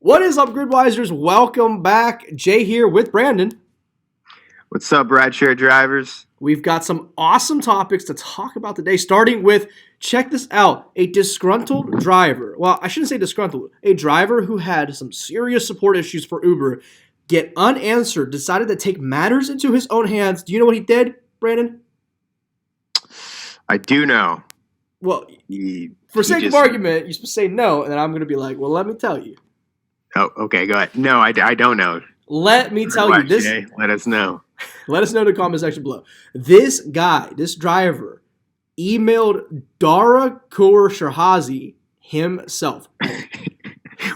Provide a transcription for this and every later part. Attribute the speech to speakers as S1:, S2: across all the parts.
S1: What is up, Gridwisers? Welcome back. Jay here with Brandon.
S2: What's up, rideshare drivers?
S1: We've got some awesome topics to talk about today, starting with, check this out, a disgruntled driver. Well, I shouldn't say disgruntled. A driver who had some serious support issues for Uber get unanswered, decided to take matters into his own hands. Do you know what he did, Brandon?
S2: I do know.
S1: Well, for sake of argument, you're supposed to say no, and then I'm going to be like, well, let me tell you.
S2: Oh, okay, go ahead. No, I don't know.
S1: Let me tell you this.
S2: Jay, let us know.
S1: Let us know in the comment section below. This guy, this driver, emailed Dara Khosrowshahi himself.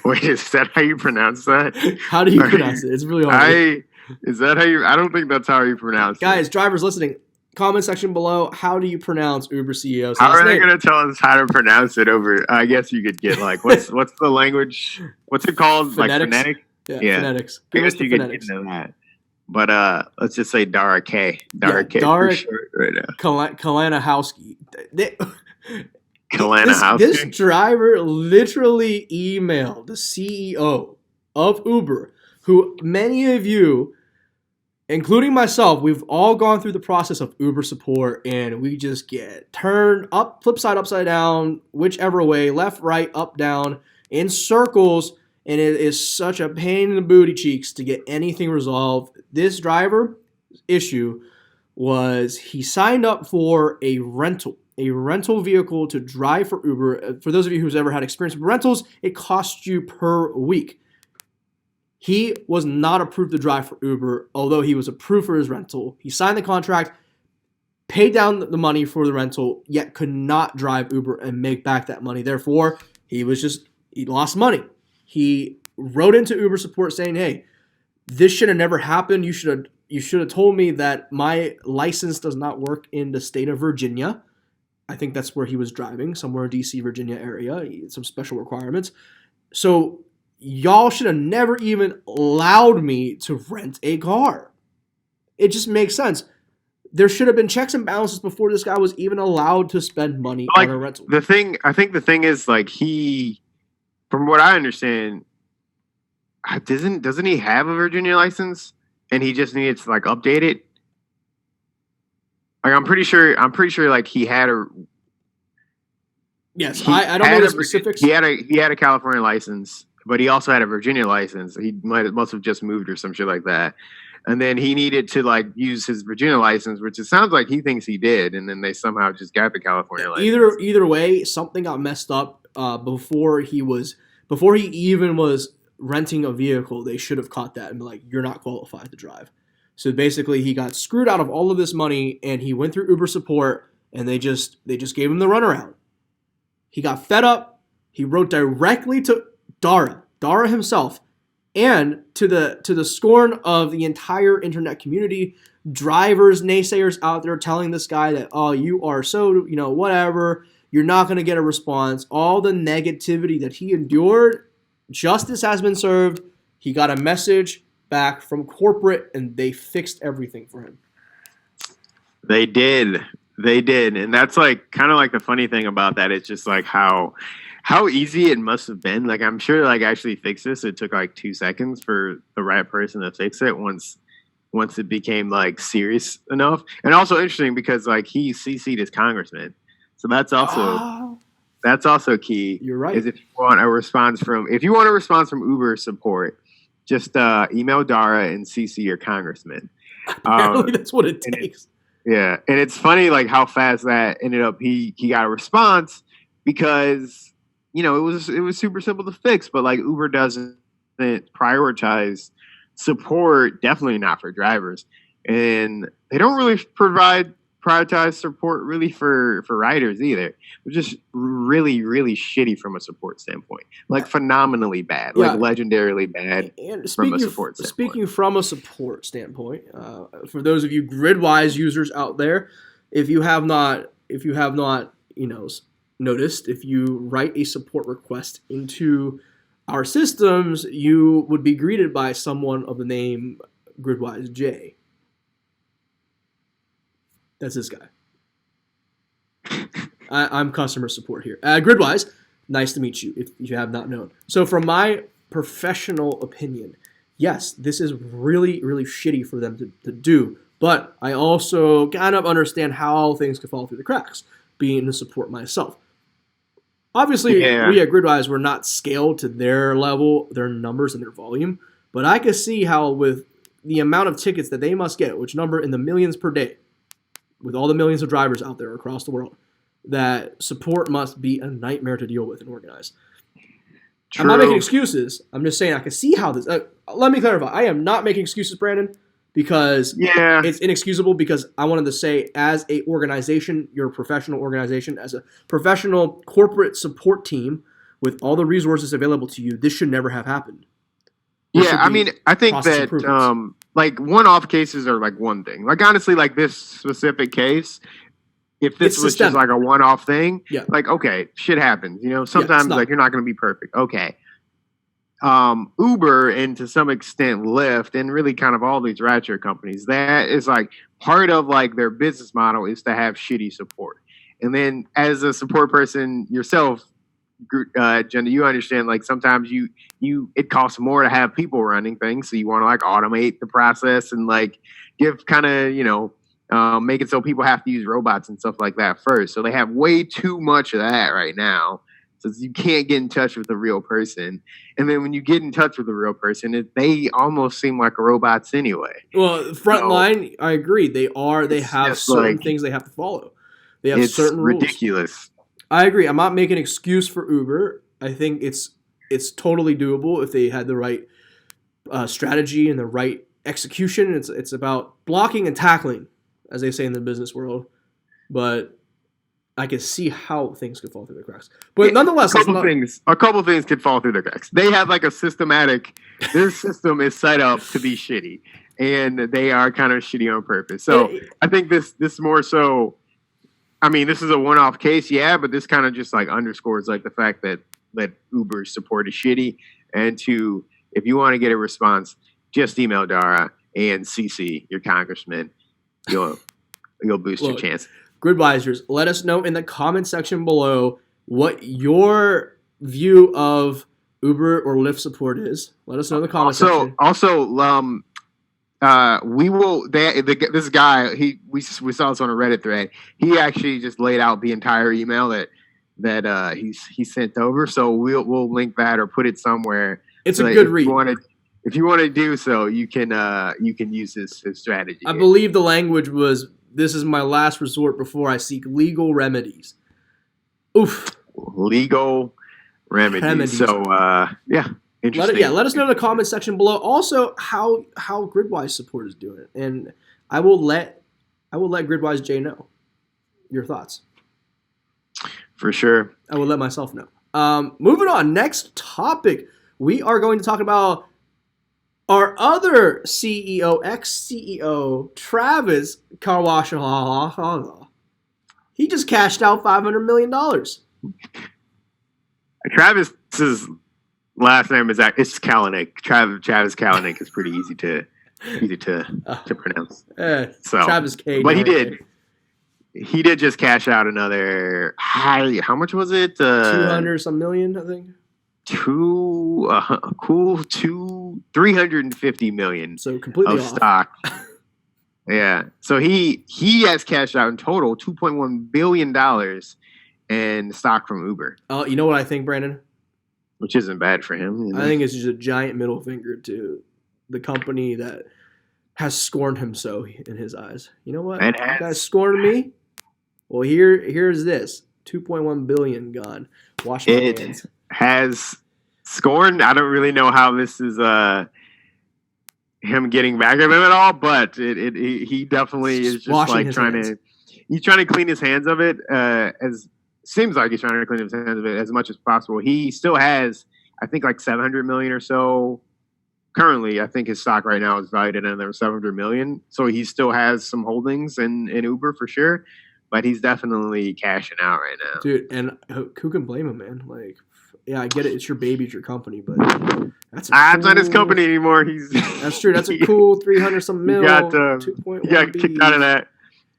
S2: Wait, is that how you pronounce that?
S1: How do you pronounce it? It's really hard.
S2: Is that how you? I don't think that's how you pronounce it.
S1: Guys, drivers listening, comment section below. How do you pronounce Uber CEO's
S2: How
S1: last
S2: are they
S1: name?
S2: going to tell us how to pronounce it over? I guess you could get like what's the language? What's it called?
S1: Phonetics?
S2: Like phonetic?
S1: Yeah, phonetics.
S2: I
S1: Give us
S2: guess
S1: the
S2: you could
S1: phonetics.
S2: get into that. But let's just say Dara K. Dara K.
S1: Dara
S2: for short right now.
S1: Kalanahowski.
S2: Kalanahowski.
S1: This driver literally emailed the CEO of Uber, who many of you, including myself, we've all gone through the process of Uber support, and we just get turned up, flip side, upside down, whichever way, left, right, up, down, in circles, and it is such a pain in the booty cheeks to get anything resolved. This driver issue was he signed up for a rental vehicle to drive for Uber. For those of you who's ever had experience with rentals, it costs you per week. He was not approved to drive for Uber, although he was approved for his rental. He signed the contract, paid down the money for the rental, yet could not drive Uber and make back that money. Therefore, he lost money. He wrote into Uber support saying, hey, this should have never happened. You should have told me that my license does not work in the state of Virginia. I think that's where he was driving, somewhere in DC, Virginia area, some special requirements. So y'all should have never even allowed me to rent a car. It just makes sense. There should have been checks and balances before this guy was even allowed to spend money on a rental.
S2: I think the thing is, like, he, from what I understand, doesn't he have a Virginia license and he just needs to like update it? Like, I'm pretty sure like he had a.
S1: Yes, I don't know the specifics.
S2: He had a California license, but he also had a Virginia license. He must have just moved or some shit like that. And then he needed to like use his Virginia license, which it sounds like he thinks he did, and then they somehow just got the California license.
S1: Either way, something got messed up before he even was renting a vehicle. They should have caught that and be like, you're not qualified to drive. So basically, he got screwed out of all of this money, and he went through Uber support, and they just gave him the runaround. He got fed up. He wrote directly to Dara himself, and to the scorn of the entire internet community, drivers, naysayers out there telling this guy that, oh, you are so, whatever, you're not going to get a response. All the negativity that he endured, justice has been served. He got a message back from corporate, and they fixed everything for him.
S2: They did, and that's like kind of like the funny thing about that. It's just like how easy it must have been. Like, I'm sure like actually fix this, it took like 2 seconds for the right person to fix it once it became like serious enough. And also interesting because like he CC'd his congressman, so that's also key.
S1: You're right.
S2: Is if you want a response from Uber support, just email Dara and CC your congressman.
S1: Apparently, that's what it takes.
S2: Yeah, and it's funny like how fast that ended up. He got a response because it was super simple to fix, but like Uber doesn't prioritize support, definitely not for drivers, and they don't really prioritize support really for riders either, which is really, really shitty from a support standpoint. Like phenomenally bad, like legendarily bad from a support standpoint.
S1: Speaking from a support standpoint, for those of you Gridwise users out there, if you have not noticed, if you write a support request into our systems, you would be greeted by someone of the name Gridwise J. That's this guy. I'm customer support here. Gridwise, nice to meet you if you have not known. So from my professional opinion, yes, this is really, really shitty for them to do. But I also kind of understand how things could fall through the cracks, being a support myself. Obviously, we at Gridwise were not scaled to their level, their numbers, and their volume. But I could see how with the amount of tickets that they must get, which number in the millions per day, with all the millions of drivers out there across the world, that support must be a nightmare to deal with and organize. True. I'm not making excuses. I'm just saying I can see how this... let me clarify. I am not making excuses, Brandon, because it's inexcusable, because I wanted to say, as a organization, you're a professional organization, as a professional corporate support team with all the resources available to you, this should never have happened.
S2: I mean, I think that like one-off cases are like one thing. Like honestly, like this specific case, if this was just like a one-off thing, like okay, shit happens. You know, sometimes like you're not going to be perfect. Okay. Uber and to some extent Lyft and really kind of all these rideshare companies, that is like part of like their business model is to have shitty support. And then as a support person yourself, Jenna, you understand like sometimes it costs more to have people running things, so you want to like automate the process and like give kind of make it so people have to use robots and stuff like that first. So they have way too much of that right now, so you can't get in touch with a real person. And then when you get in touch with a real person, they almost seem like robots anyway.
S1: Well, frontline, I agree. They have certain things they have to follow. They have certain rules. It's ridiculous. I agree. I'm not making an excuse for Uber. I think it's totally doable if they had the right strategy and the right execution. It's about blocking and tackling, as they say in the business world. But I can see how things could fall through the cracks. But nonetheless,
S2: a couple things could fall through the cracks. They have like a systematic. Their system is set up to be shitty, and they are kind of shitty on purpose. So I think this more so. I mean, this is a one-off case, but this kind of just like underscores like the fact that Uber's support is shitty. And if you want to get a response, just email Dara and CC your congressman. You'll boost your chance.
S1: Gridwisers, let us know in the comment section below what your view of Uber or Lyft support is. Let us know in the comment section.
S2: Also, we will. This guy, we saw this on a Reddit thread. He actually just laid out the entire email that he sent over. So we'll link that or put it somewhere.
S1: It's a good read.
S2: If you want to do so, you can use his strategy.
S1: I believe the language was, "This is my last resort before I seek legal remedies." Oof.
S2: Legal remedies. So interesting.
S1: Let us know in the comment section below. Also, how Gridwise support is doing it, and I will let Gridwise J know your thoughts.
S2: For sure,
S1: I will let myself know. Moving on, next topic, we are going to talk about our other CEO, ex-CEO, Travis Khosrowshahi. He just cashed out $500 million.
S2: Travis's last name is Kalanick. Travis Kalanick is pretty easy to pronounce.
S1: Travis K.
S2: But he did just cash out another. How much was it?
S1: 200 some million, I think.
S2: 350 million.
S1: So completely
S2: of stock. Yeah. So he has cashed out in total $2.1 billion in stock from Uber.
S1: You know what I think, Brandon?
S2: Which isn't bad for him.
S1: I think it's just a giant middle finger to the company that has scorned him so in his eyes. You know what? You guys scorned me? Well, here's this. 2.1 billion gone. Wash my hands.
S2: Has scorned. I don't really know how this is him getting back at him at all, but he definitely is just like he's trying to clean his hands of it seems like he's trying to clean his hands of it as much as possible. He still has, I think, like 700 million or so. Currently, I think his stock right now is valued at another 700 million. So he still has some holdings in Uber for sure, but he's definitely cashing out right now.
S1: Dude, and who can blame him, man? Like, yeah, I get it. It's your baby, it's your company, but
S2: it's not his company anymore.
S1: That's true. That's a cool 300 some mil.
S2: He got kicked out of that.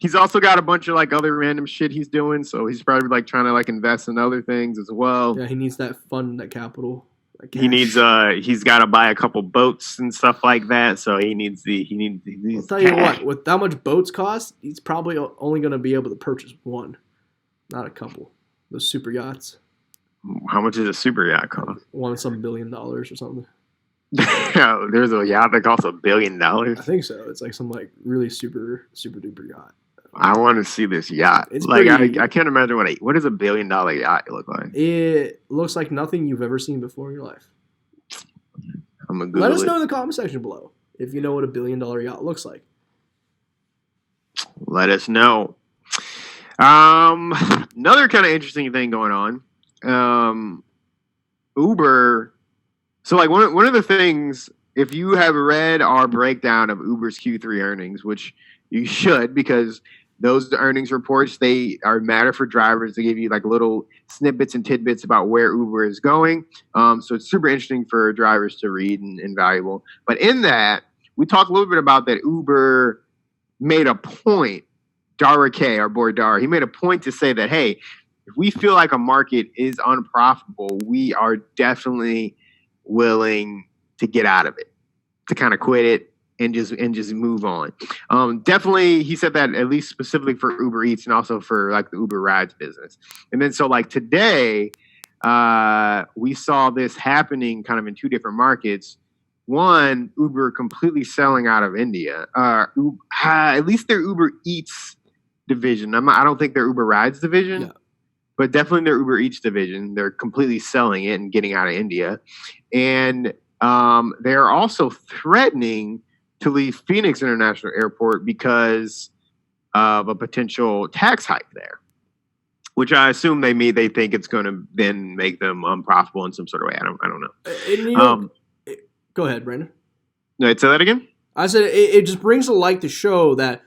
S2: He's also got a bunch of like other random shit he's doing, so he's probably like trying to like invest in other things as well.
S1: Yeah, he needs that capital. Like
S2: he needs he's got to buy a couple boats and stuff like that. So he needs
S1: I'll tell you what, with how much boats cost, he's probably only going to be able to purchase one, not a couple. Those super yachts.
S2: How much does a super yacht cost?
S1: Some $1 billion or something.
S2: There's a yacht that costs $1 billion.
S1: I think so. It's like some like really super duper yacht.
S2: I want to see this yacht.
S1: It's
S2: like
S1: pretty,
S2: I can't imagine what does $1 billion yacht look like.
S1: It looks like nothing you've ever seen before in your life.
S2: I'm gonna Google
S1: Let us
S2: it.
S1: know in the comment section below if you know what $1 billion yacht looks like.
S2: Let us know. Another kind of interesting thing going on. Uber. So like one of the things, if you have read our breakdown of Uber's Q3 earnings, which you should, because those earnings reports, they are matter for drivers. They give you like little snippets and tidbits about where Uber is going. So it's super interesting for drivers to read and valuable. But in that, we talked a little bit about that Uber made a point. Dara K, our boy Dara, he made a point to say that, hey, if we feel like a market is unprofitable, we are definitely willing to get out of it, to kind of quit it and just move on. Definitely, he said that at least specifically for Uber Eats and also for like the Uber Rides business. And then so like today, we saw this happening kind of in two different markets. One, Uber completely selling out of India. At least their Uber Eats division. I don't think their Uber Rides division.
S1: No.
S2: But definitely their Uber Eats division. They're completely selling it and getting out of India. And they're also threatening to leave Phoenix International Airport because of a potential tax hike there, which I assume they think it's going to then make them unprofitable in some sort of way. I don't know.
S1: Go ahead, Brandon.
S2: No, say that again.
S1: I said it just brings to light to show that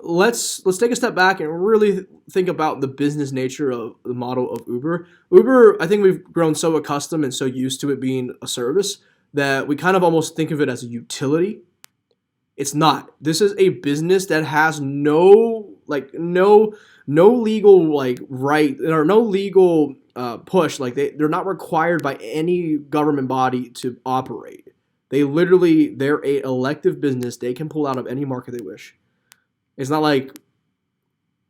S1: let's take a step back and really think about the business nature of the model of Uber. Uber, I think we've grown so accustomed and so used to it being a service that we kind of almost think of it as a utility. It's not. This is a business that has no legal like right or no legal push. Like they're not required by any government body to operate. They're a elective business. They can pull out of any market they wish. It's not like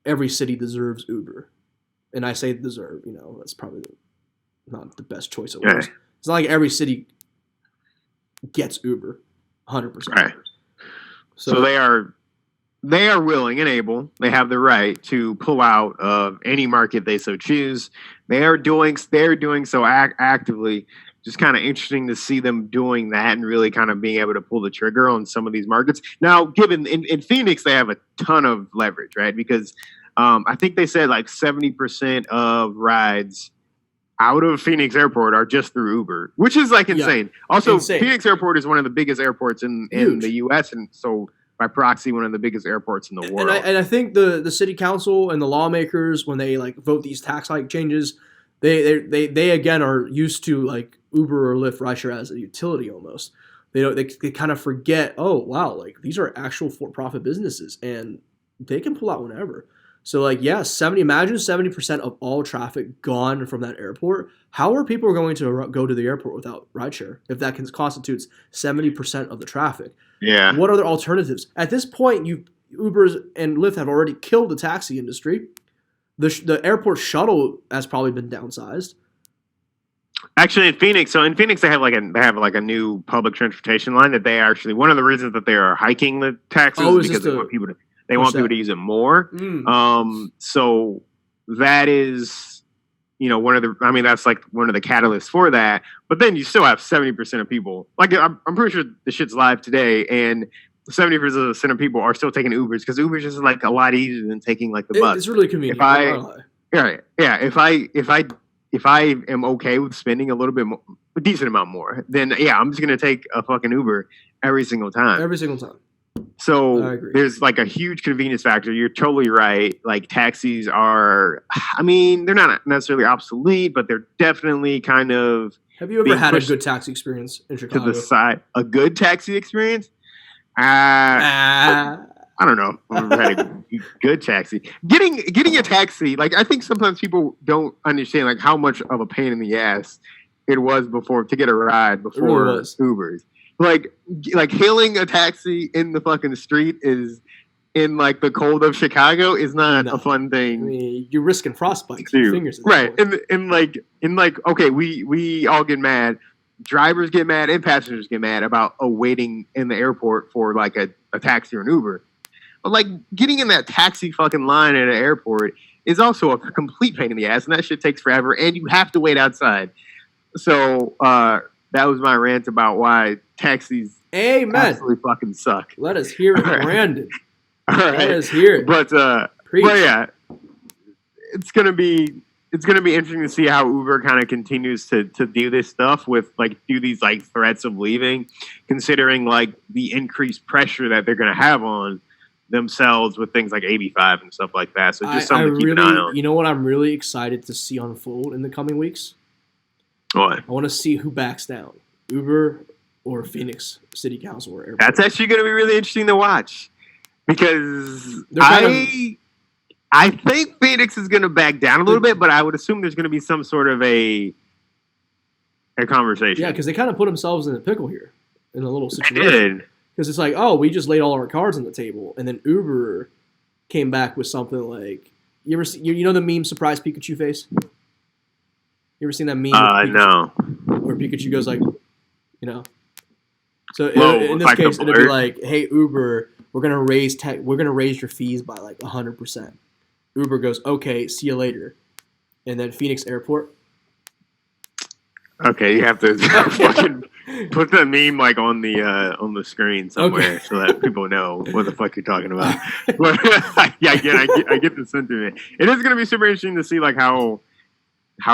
S1: every city deserves Uber. And I say deserve, that's probably not the best choice of words. It's not like every city gets Uber 100%.
S2: Right. So they are willing and able. They have the right to pull out of any market they so choose. They're doing so actively. Just kind of interesting to see them doing that and really kind of being able to pull the trigger on some of these markets. Now, given in Phoenix, they have a ton of leverage, right? Because I think they said like 70% of rides out of Phoenix Airport are just through Uber, which is like insane. Yeah, also, insane. Phoenix Airport is one of the biggest airports in the U.S. and so by proxy, one of the biggest airports in the world.
S1: And I think the city council and the lawmakers, when they like vote these tax hike changes, they again are used to like Uber or Lyft, rideshare as a utility almost. They kind of forget, oh wow, like these are actual for-profit businesses and they can pull out whenever. So like imagine 70% of all traffic gone from that airport. How are people going to go to the airport without rideshare if that constitutes 70% of the traffic?
S2: Yeah.
S1: What other alternatives? At this point, Ubers and Lyft have already killed the taxi industry. The airport shuttle has probably been downsized.
S2: Actually, in Phoenix, they have like a new public transportation line that they actually, one of the reasons that they are hiking the taxes is because they want people to use it more. So that is, that's like one of the catalysts for that. But then you still have 70% of people. Like I'm pretty sure the shit's live today, and 70% of people are still taking Ubers because Ubers is like a lot easier than taking like the bus.
S1: It's really convenient.
S2: If I am okay with spending a little bit more, a decent amount more, then I'm just gonna take a fucking Uber every single time. So there's like a huge convenience factor. You're totally right. Like taxis are, they're not necessarily obsolete, but they're definitely kind of.
S1: Have you ever had a good taxi experience in Chicago?
S2: To the side, a good taxi experience? I don't know. I've ever had a good taxi. Getting a taxi, like I think sometimes people don't understand like how much of a pain in the ass it was before to get a ride before Ubers. Like hailing a taxi in the fucking street is in like the cold of Chicago is not a fun thing.
S1: I mean, you're risking frostbite to your fingers.
S2: Right. And like okay, we all get mad. Drivers get mad and passengers get mad about waiting in the airport for like a taxi or an Uber. But like getting in that taxi fucking line at an airport is also a complete pain in the ass, and that shit takes forever, and you have to wait outside. So that was my rant about why taxis absolutely fucking suck.
S1: Let us hear it, Brandon.
S2: All right.
S1: Let us hear it.
S2: But yeah, it's gonna be interesting to see how Uber kind of continues to do this stuff with like do these like threats of leaving, considering like the increased pressure that they're gonna have on themselves with things like 85 and stuff like that. So just something to keep an eye on.
S1: You know what I'm really excited to see unfold in the coming weeks?
S2: What?
S1: I want to see who backs down, Uber or Phoenix City Council or Airport.
S2: That's actually going to be really interesting to watch because I think Phoenix is going to back down a little bit, but I would assume there's going to be some sort of a conversation.
S1: Yeah, because they kind of put themselves in a pickle here, in a little situation. Because it's like, oh, we just laid all our cards on the table, and then Uber came back with something like, you ever see, you know the meme surprise Pikachu face? You ever seen that meme?
S2: No.
S1: Where Pikachu goes like, you know. So in this case, it'd be like, hey Uber, we're gonna raise your fees by like 100%. Uber goes, okay, see you later, and then Phoenix Airport.
S2: Okay, you have to fucking put the meme like on the screen somewhere so that people know what the fuck you're talking about. But yeah, I get the sentiment. It is gonna be super interesting to see like how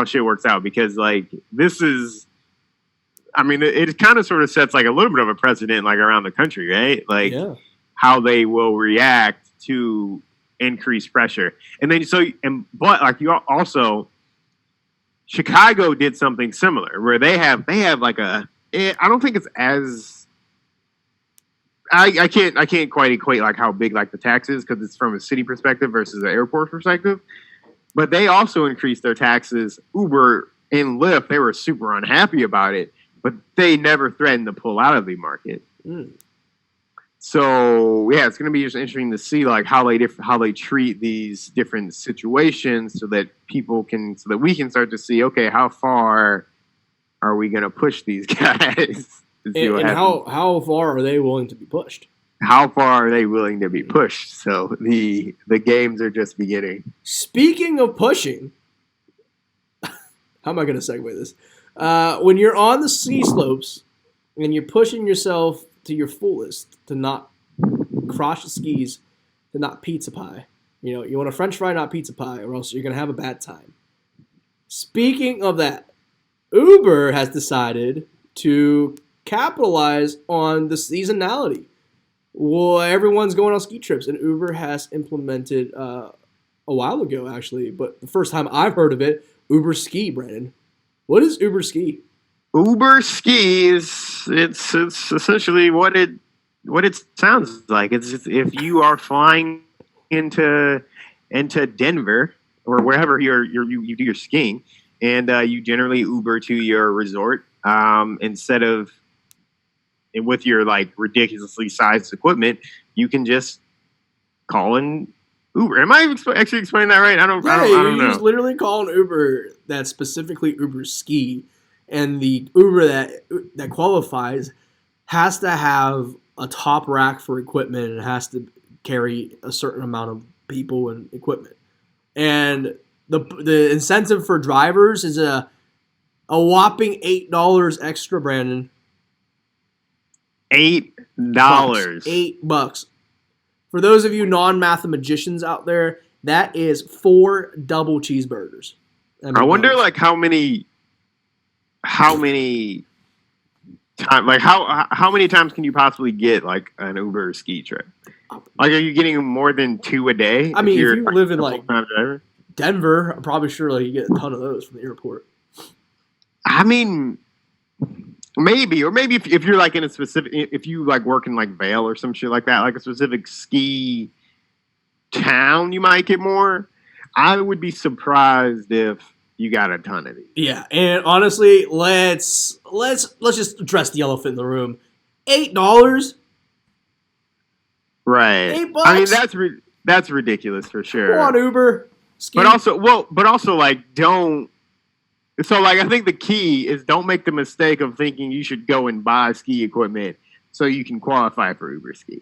S2: shit works out because like this is, I mean, it kind of sort of sets like a little bit of a precedent like around the country, right? Like how they will react to increased pressure, and then but like you also. Chicago did something similar where they have like I don't think it's as I can't quite equate like how big like the tax is because it's from a city perspective versus an airport perspective, but they also increased their taxes. Uber and Lyft, they were super unhappy about it, but they never threatened to pull out of the market. So yeah, it's going to be just interesting to see like how they treat these different situations, so that we can start to see, okay, how far are we going to push these guys?
S1: And how far are they willing to be pushed?
S2: How far are they willing to be pushed? So the games are just beginning.
S1: Speaking of pushing, how am I going to segue this? When you're on the ski slopes and you're pushing yourself to your fullest, to not crush the skis, to not pizza pie. You know, you want a French fry, not pizza pie, or else you're going to have a bad time. Speaking of that, Uber has decided to capitalize on the seasonality. Well, everyone's going on ski trips, and Uber has implemented a while ago, actually, but the first time I've heard of it, Uber Ski, Brandon. What is Uber Ski?
S2: Uber skis. It's essentially what it sounds like. It's if you are flying into Denver or wherever you do your skiing, and you generally Uber to your resort instead of with your like ridiculously sized equipment, you can just call in Uber. Am I actually explaining that right? I don't know.
S1: You just literally call an Uber that's specifically Uber Ski. And the Uber that qualifies has to have a top rack for equipment and has to carry a certain amount of people and equipment. And the incentive for drivers is a whopping $8 extra, Brandon.
S2: $8.
S1: $8. For those of you non-mathematicians out there, that is 4 double cheeseburgers.
S2: I wonder like how many times can you possibly get like an Uber ski trip? Like, are you getting more than 2 a day?
S1: I mean, if you live in like Denver, I'm probably sure like you get a ton of those from the airport.
S2: I mean, maybe if you're like in a specific, if you like work in like Vail or some shit like that, like a specific ski town, you might get more. I would be surprised if you got a ton of these.
S1: Yeah, and honestly, let's just address the elephant in the room. $8,
S2: Right.
S1: $8.
S2: I mean, that's ridiculous for sure.
S1: Come on, Uber.
S2: But also, like, don't. So, like, I think the key is don't make the mistake of thinking you should go and buy ski equipment so you can qualify for Uber Ski.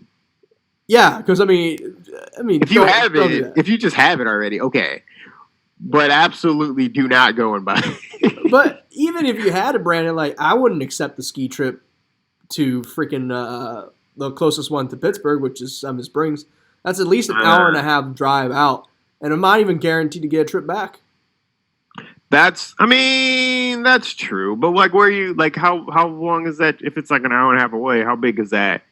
S1: Yeah, because I mean,
S2: if you have it, if you just have it already, okay. But absolutely do not go and buy it.
S1: But even if you had it, Brandon, like, I wouldn't accept the ski trip to freaking the closest one to Pittsburgh, which is Summit Springs. That's at least an hour and a half drive out, and I'm not even guaranteed to get a trip back.
S2: That's true. But like, where you like, how long is that? If it's like an hour and a half away, how big is that?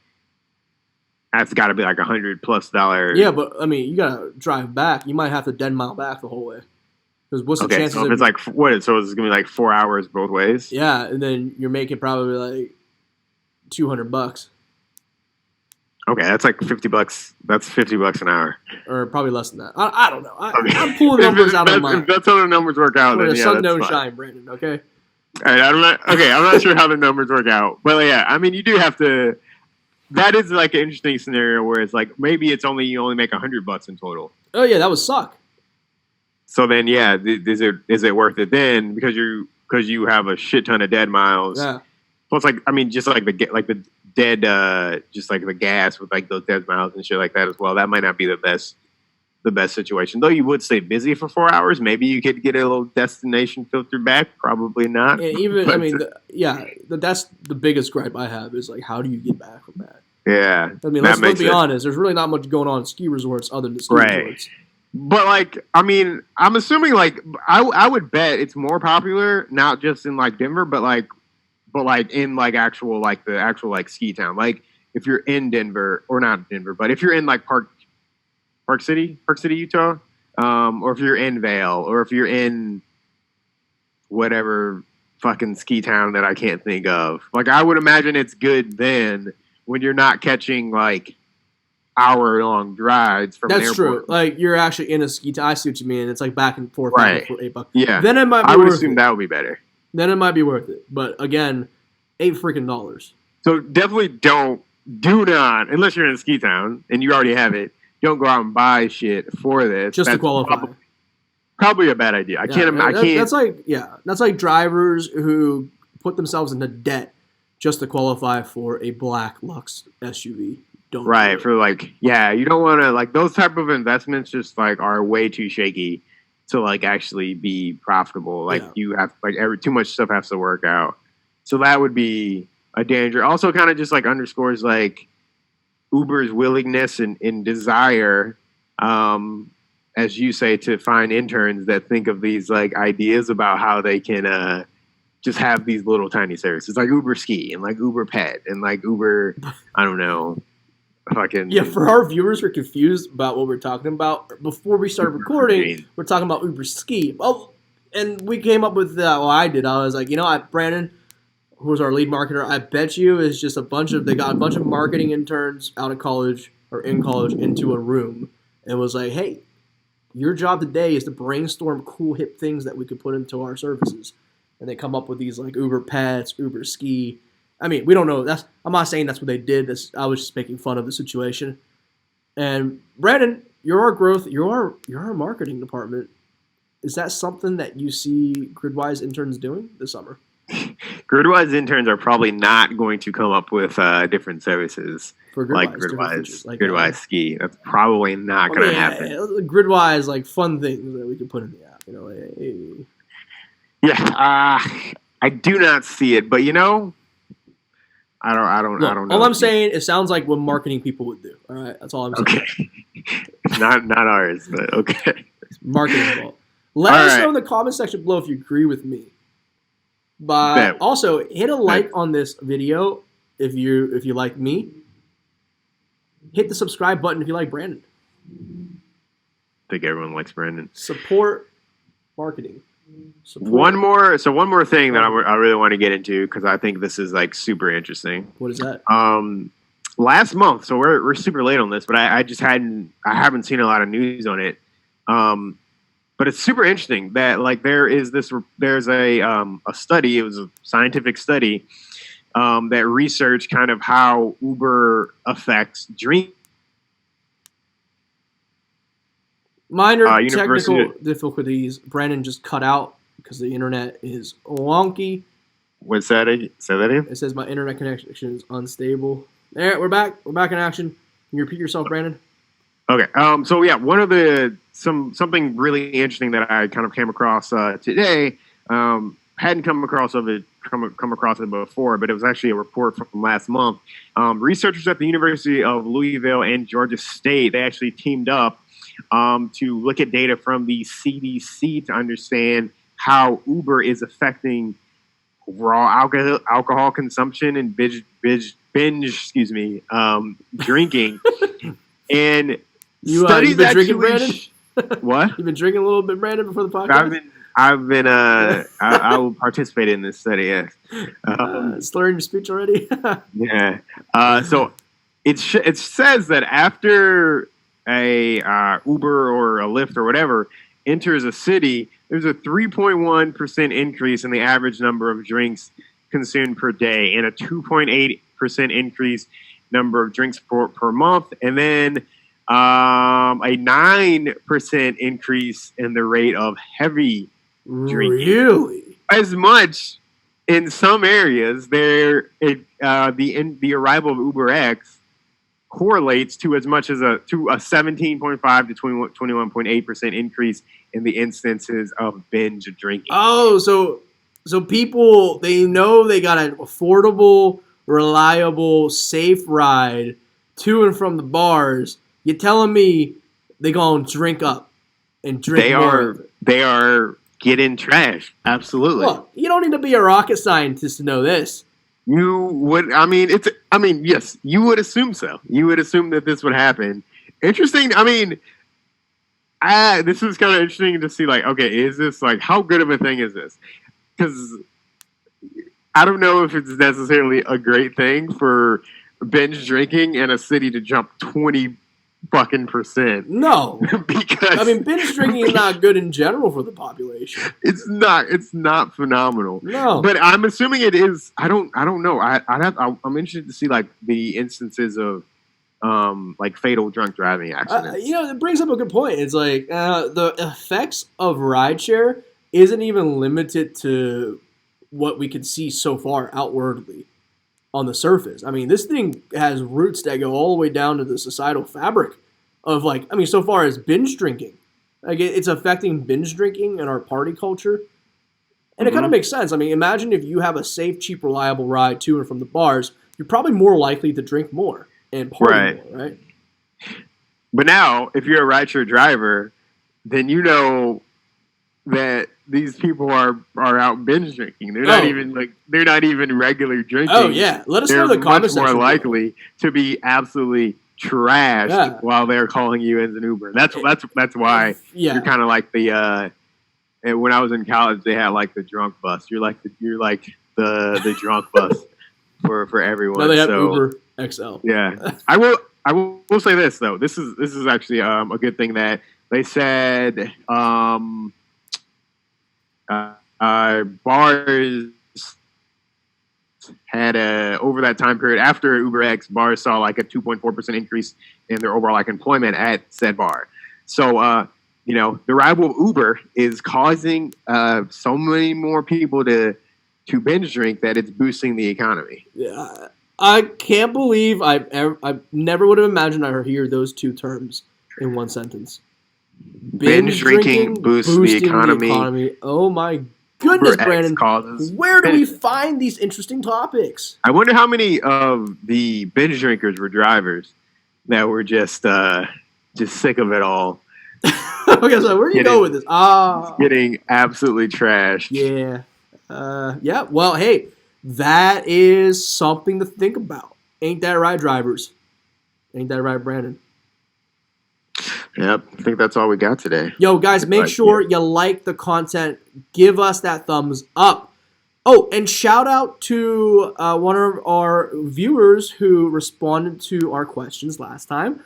S2: That's got to be like $100+.
S1: Yeah, but I mean, you gotta drive back. You might have to 10 mile back the whole way. Because what's the chances?
S2: So if it's like what? So it's gonna be like 4 hours both ways.
S1: Yeah, and then you're making probably like $200.
S2: Okay, that's like $50. That's $50 an hour,
S1: or probably less than that. I don't know. I'm pulling numbers out of my.
S2: If that's how the numbers work out, then
S1: the sun don't
S2: fine.
S1: shine, Brandon. Okay.
S2: All right, I'm not sure how the numbers work out, but yeah, I mean, you do have to. That is like an interesting scenario where it's like maybe you only make $100 in total.
S1: Oh yeah, that would suck.
S2: So then, yeah, is it worth it then because you have a shit ton of dead miles?
S1: Yeah.
S2: Plus, like, I mean, just like the dead, just like the gas with like those dead miles and shit like that as well. That might not be the best situation. Though you would stay busy for 4 hours. Maybe you could get a little destination filter back. Probably not.
S1: And even, I mean, that's the biggest gripe I have is like, how do you get back from that?
S2: Yeah.
S1: I mean, let's be honest. There's really not much going on in ski resorts other than ski resorts.
S2: But like, I mean, I'm assuming like I would bet it's more popular not just in like Denver, but like in like the actual like ski town. Like if you're in Denver or not Denver, but if you're in like Park City, Utah, or if you're in Vail, or if you're in whatever fucking ski town that I can't think of. Like I would imagine it's good then when you're not catching like hour-long drives from an airport.
S1: That's true. Like you're actually in a ski town. I see what you mean. It's like back and forth for $8.
S2: Yeah.
S1: Then it might be
S2: I would assume that would be better.
S1: Then it might be worth it. But again, $8.
S2: So definitely do not, unless you're in a ski town and you already have it, don't go out and buy shit for this.
S1: Just to qualify.
S2: Probably a bad idea. I can't imagine.
S1: That's like drivers who put themselves into debt just to qualify for a black Lux SUV. You don't want to like those type of investments. Just like are way too shaky to like actually be profitable. Like you have too much stuff has to work out. So that would be a danger. Also, kind of just like underscores like Uber's willingness and desire, as you say, to find interns that think of these like ideas about how they can just have these little tiny services like Uber Ski and like Uber Pet and like Uber, I don't know. For our viewers who are confused about what we're talking about, before we started recording, we're talking about Uber Ski. Oh, and we came up with I did. I was like, Brandon, who was our lead marketer, I bet you is just they got a bunch of marketing interns out of college or in college into a room and was like, hey, your job today is to brainstorm cool hip things that we could put into our services. And they come up with these like Uber Pets, Uber Ski. I mean, we don't know. I'm not saying that's what they did. I was just making fun of the situation. And Brandon, you're our growth. You're our marketing department. Is that something that you see Gridwise interns doing this summer?
S2: Gridwise interns are probably not going to come up with different services
S1: for Gridwise,
S2: like Gridwise Ski. That's probably not going to happen.
S1: Gridwise, like fun things that we can put in the app.
S2: Yeah, I do not see it, but I don't know.
S1: All I'm saying, it sounds like what marketing people would do. All right, that's all I'm saying.
S2: Okay, not ours, but okay.
S1: It's marketing fault. Let us know in the comment section below if you agree with me. But also hit a like on this video if you like me. Hit the subscribe button if you like Brandon.
S2: I think everyone likes Brandon.
S1: Support marketing.
S2: One more thing that I really want to get into because I think this is like super interesting.
S1: What is that?
S2: Last month, so we're super late on this, but I haven't seen a lot of news on it. but it's super interesting that like there's a study. It was a scientific study that researched kind of how Uber affects drink.
S1: Minor
S2: University.
S1: technical difficulties. Brandon just cut out because the internet is wonky.
S2: What's that? Say that again.
S1: It says my internet connection is unstable. There, we're back. We're back in action. Can you repeat yourself, Brandon?
S2: Okay. So yeah, one of the something really interesting that I kind of came across today. Hadn't come across it before, but it was actually a report from last month. Researchers at the University of Louisville and Georgia State, they actually teamed up to look at data from the CDC to understand how Uber is affecting raw alcohol consumption and binge drinking. And
S1: you've been drinking, Brandon?
S2: What?
S1: You've been drinking a little bit, Brandon, before the podcast?
S2: I've been I will participate in this study, yes.
S1: Slurring your speech already?
S2: Yeah. So it says that after a Uber or a Lyft or whatever enters a city, there's a 3.1% increase in the average number of drinks consumed per day and a 2.8% increase number of drinks per month, and then a 9% increase in the rate of heavy drinking.
S1: Really?
S2: As much in some areas, the arrival of Uber X correlates to as much as a 17.5 to 21.8% increase in the instances of binge drinking.
S1: Oh, so people, they know they got an affordable, reliable, safe ride to and from the bars. You're telling me they gonna drink up and drink more?
S2: They are getting trash. Absolutely.
S1: Well, you don't need to be a rocket scientist to know this.
S2: You would. Yes, you would assume so. You would assume that this would happen. Interesting. This is kind of interesting to see. Like, okay, is this like how good of a thing is this? Because I don't know if it's necessarily a great thing for binge drinking in a city to jump 20%
S1: No,
S2: because
S1: binge drinking is not good in general for the population.
S2: It's not phenomenal.
S1: No,
S2: but I'm assuming it is. I don't know. I'm interested to see like the instances of like fatal drunk driving accidents.
S1: It brings up a good point. It's like the effects of rideshare isn't even limited to what we could see so far outwardly on the surface. This thing has roots that go all the way down to the societal fabric of so far as binge drinking. Like it's affecting binge drinking in our party culture. And it kind of makes sense. Imagine if you have a safe, cheap, reliable ride to and from the bars, you're probably more likely to drink more and party more, right?
S2: But now, if you're a rideshare driver, then you know that these people are out binge drinking. They're not even regular drinking.
S1: Oh yeah, let us know in the comments section.
S2: They're much more likely to be absolutely trashed while they're calling you as an Uber. That's why you're kind of like the. And when I was in college, they had like the drunk bus. You're like the drunk bus for everyone.
S1: Now they have Uber XL.
S2: Yeah, I will say this though. This is actually a good thing that they said. Bars had over that time period after Uber X, bars saw like a 2.4% increase in their overall employment at said bar. So the arrival of Uber is causing so many more people to binge drink that it's boosting the economy.
S1: Yeah, I can't believe I never would have imagined I would hear those two terms in one sentence.
S2: Binge drinking boosts the economy.
S1: Oh my goodness, Brandon. Where do we find these interesting topics?
S2: I wonder how many of the binge drinkers were drivers that were just sick of it all.
S1: Okay, so where do you go with this?
S2: Getting absolutely trashed.
S1: Yeah. Yeah. Well, hey, that is something to think about. Ain't that right, drivers? Ain't that right, Brandon?
S2: Yep, I think that's all we got today.
S1: Yo, guys, make sure you like the content. Give us that thumbs up. Oh, and shout out to one of our viewers who responded to our questions last time.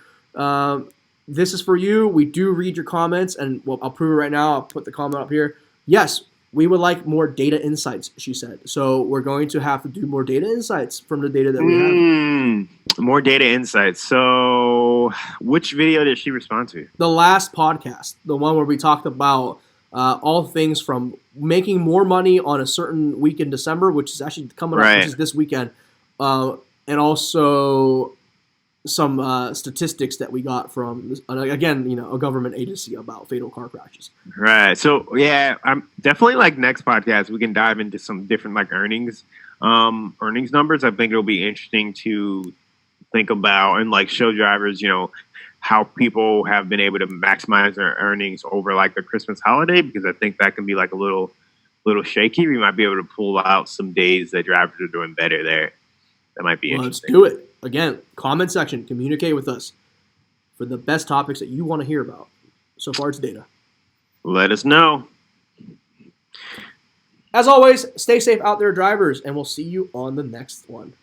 S1: This is for you. We do read your comments, and well, I'll prove it right now. I'll put the comment up here. Yes, we would like more data insights, she said. So we're going to have to do more data insights from the data that we have.
S2: More data insights. So which video did she respond to?
S1: The last podcast, the one where we talked about all things from making more money on a certain week in December, which is actually coming up, which is this weekend, and also some statistics that we got from, again, a government agency about fatal car crashes.
S2: Right. So yeah, I'm definitely like next podcast we can dive into some different like earnings numbers. I think it'll be interesting to think about and like show drivers, how people have been able to maximize their earnings over like the Christmas holiday, because I think that can be like a little shaky. We might be able to pull out some days that drivers are doing better there. That might be interesting.
S1: Let's do it. Again, comment section, communicate with us for the best topics that you want to hear about. So far, it's data.
S2: Let us know.
S1: As always, stay safe out there, drivers, and we'll see you on the next one.